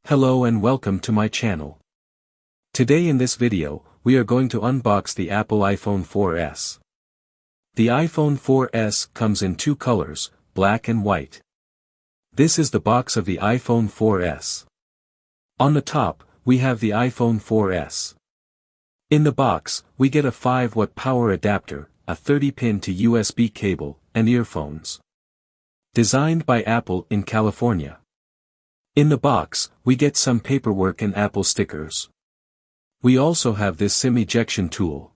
Hello and welcome to my channel. Today in this video, we are going to unbox the Apple iPhone 4S. The iPhone 4S comes in two colors, black and white. This is the box of the iPhone 4S. On the top, we have the iPhone 4S. In the box, we get a 5-watt power adapter, a 30-pin to USB cable, and earphones. Designed by Apple in California. In the box, we get some paperwork and Apple stickers. We also have this SIM ejection tool.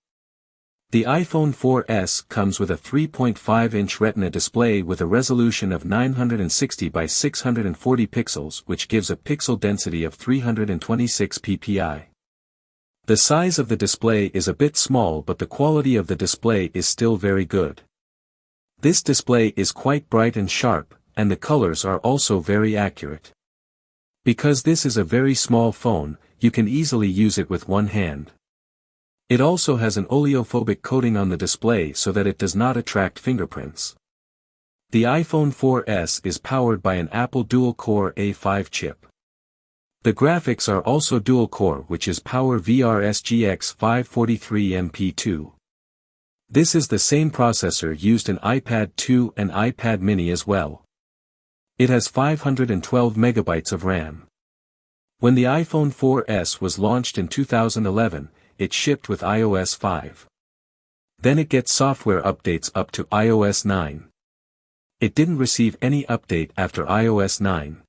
The iPhone 4S comes with a 3.5-inch Retina display with a resolution of 960 by 640 pixels, which gives a pixel density of 326 ppi. The size of the display is a bit small, but the quality of the display is still very good. This display is quite bright and sharp, and the colors are also very accurate. Because this is a very small phone, you can easily use it with one hand. It also has an oleophobic coating on the display so that it does not attract fingerprints. The iPhone 4S is powered by an Apple dual-core A5 chip. The graphics are also dual-core, which is Power VRSGX 543MP2. This is the same processor used in iPad 2 and iPad mini as well. It has 512 megabytes of RAM. When the iPhone 4S was launched in 2011, it shipped with iOS 5. Then it gets software updates up to iOS 9. It didn't receive any update after iOS 9.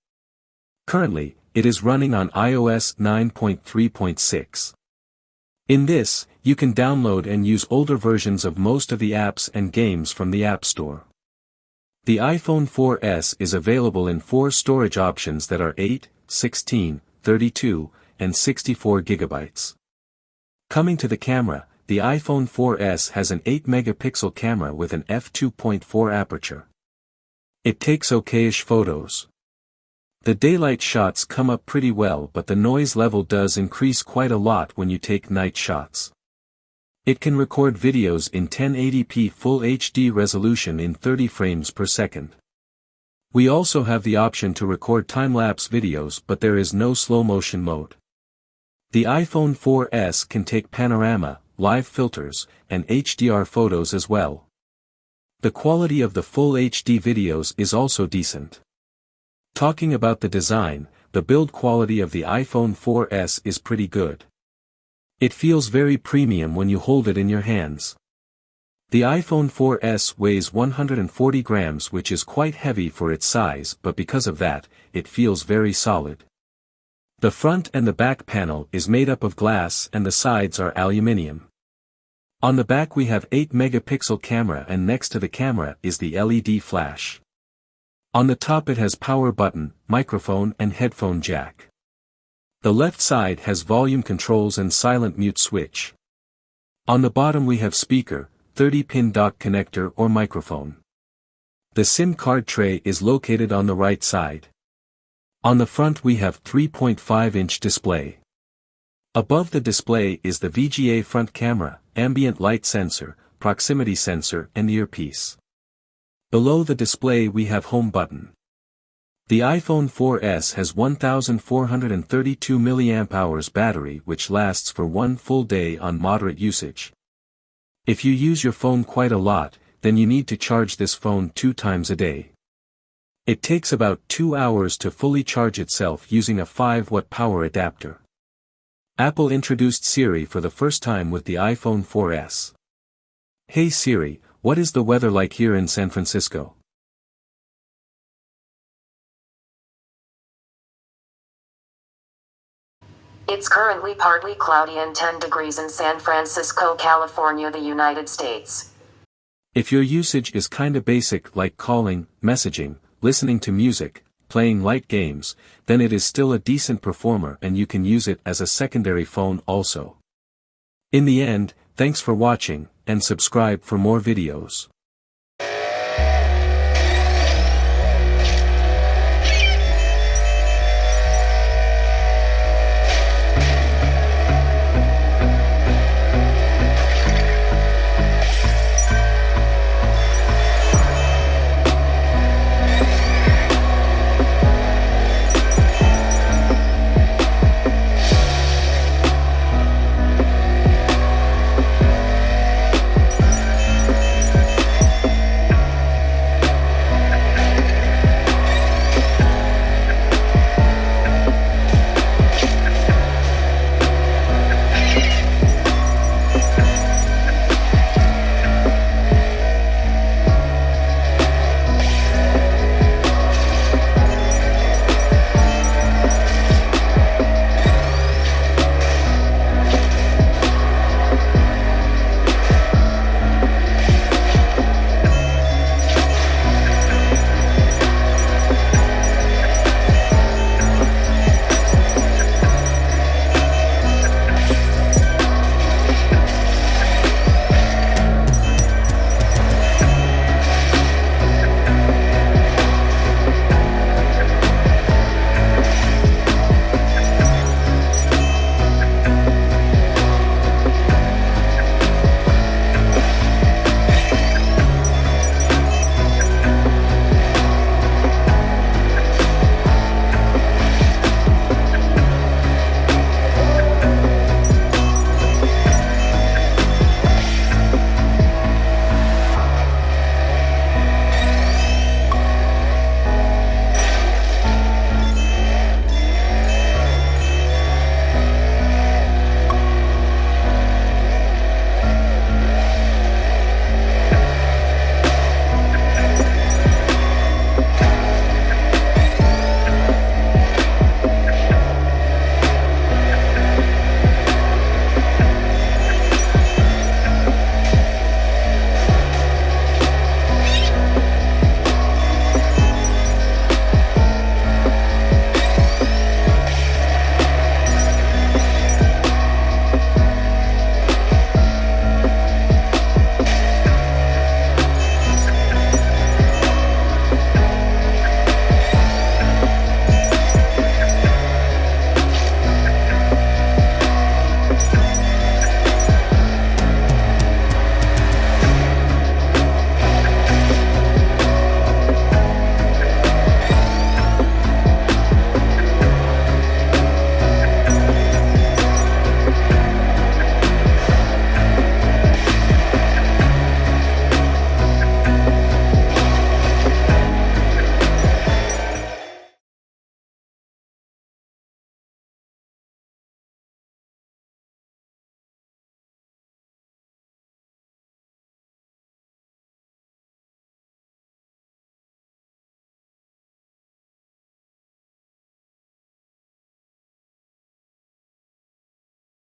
Currently, it is running on iOS 9.3.6. In this, you can download and use older versions of most of the apps and games from the App Store. The iPhone 4S is available in 4 storage options that are 8, 16, 32, and 64 gigabytes. Coming to the camera, the iPhone 4S has an 8-megapixel camera with an f2.4 aperture. It takes okayish photos. The daylight shots come up pretty well, but the noise level does increase quite a lot when you take night shots. It can record videos in 1080p Full HD resolution in 30 frames per second. We also have the option to record time-lapse videos, but there is no slow-motion mode. The iPhone 4S can take panorama, live filters, and HDR photos as well. The quality of the Full HD videos is also decent. Talking about the design, the build quality of the iPhone 4S is pretty good. It feels very premium when you hold it in your hands. The iPhone 4S weighs 140 grams, which is quite heavy for its size, but because of that, it feels very solid. The front and the back panel is made up of glass and the sides are aluminium. On the back we have 8-megapixel camera, and next to the camera is the LED flash. On the top it has power button, microphone and headphone jack. The left side has volume controls and silent mute switch. On the bottom we have speaker, 30-pin dock connector or microphone. The SIM card tray is located on the right side. On the front we have 3.5-inch display. Above the display is the VGA front camera, ambient light sensor, proximity sensor and earpiece. Below the display we have home button. The iPhone 4S has 1432 mAh battery, which lasts for one full day on moderate usage. If you use your phone quite a lot, then you need to charge this phone 2 times a day. It takes about 2 hours to fully charge itself using a 5-watt power adapter. Apple introduced Siri for the first time with the iPhone 4S. Hey Siri, what is the weather like here in San Francisco? It's currently partly cloudy and 10 degrees in San Francisco, California, the United States. If your usage is kinda basic like calling, messaging, listening to music, playing light games, then it is still a decent performer and you can use it as a secondary phone also. In the end, thanks for watching, and subscribe for more videos.